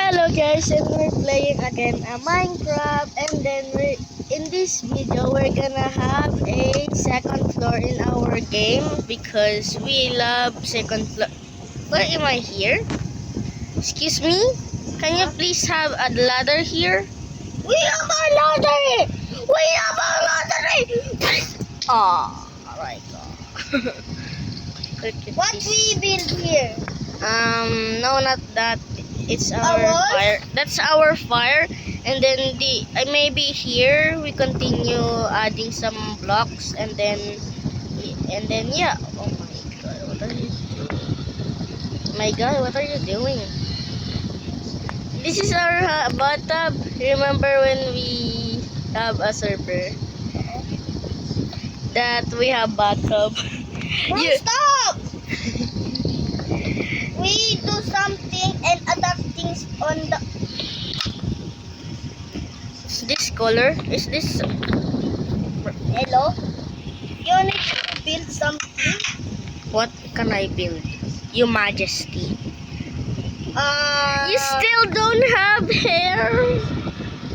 Hello guys, and we're playing again a Minecraft, and then in this video we're gonna have a second floor in our game because we love second floor. Where am I here? Excuse me? Can you please have a ladder here? We have a ladder! We have a ladder! Oh my god. What we build here? No, not that. It's our Ours? fire. That's our fire. And then maybe here we continue adding some blocks, and then yeah. Oh my god, what are you doing? My god, what are you doing? This is our bathtub. Remember when we have a server that we have bathtub? Bro, stop! We do something and other things on the... Is this color? Is this... Hello? You need to build something? What can I build? Your Majesty. You still don't have hair?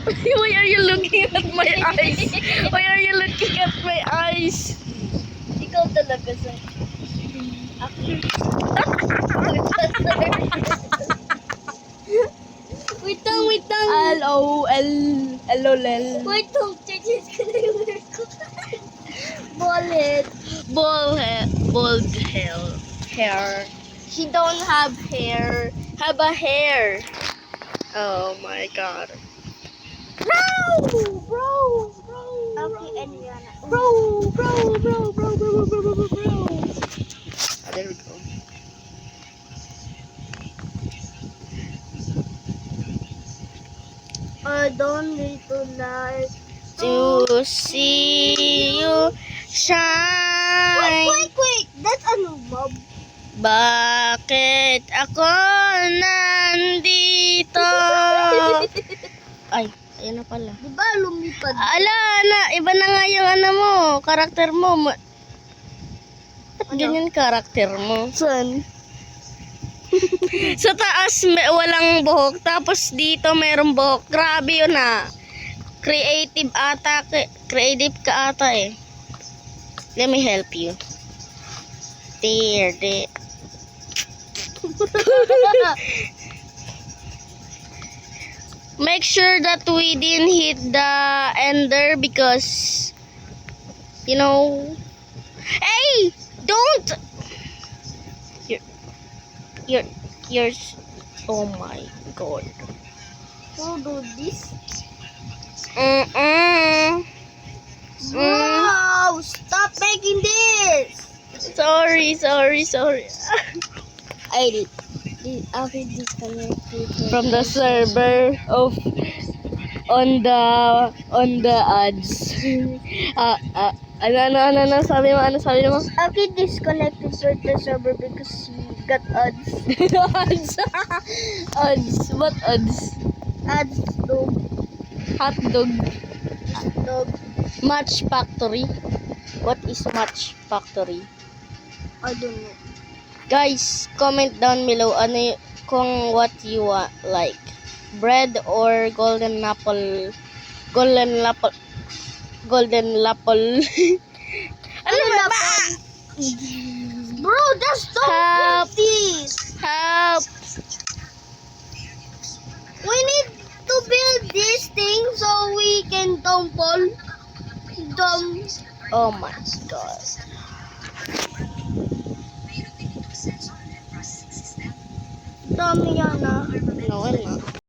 Why are you looking at my eyes? Why are you looking at my eyes? Ikaw talaga sa... Wait lang. L-O-L-L-O-L. Wait lang, changes ko na yung hair ko. Bullet. Bald hair. She don't have hair. Have a hair. Oh my god. Bro. Okay, and Rihanna. Bro. There we go. I don't need to like... To see you shine. Wait. That's a new mob. Bakit ako nandito? Ay, ayun na pala. Diba lumipad? Ala, iba na nga yung ano mo, karakter mo. Ba't ganyan karakter mo? Saan? Sa taas walang buhok, tapos dito mayroong buhok. Grabe yun ah. Creative ka ata eh. Let me help you. There. Make sure that we didn't hit the ender because, you know. Hey, don't. You're. Oh my god. Who do this? Wow! Stop making this! Sorry. I will disconnect it. From the server of on the ads. Ano sabi mo? Okay, disconnected with the server because she got ads. Ads. What ads? Ads to Hotdog. dog. Match Factory. What is Match Factory? I don't know. Guys, comment down below kung what you want, like bread or golden apple. Ano ba? Bro, that's so Help. this. Help! We need to build this thing so we can tumble. Oh my god. Dami yan ah. No, wala.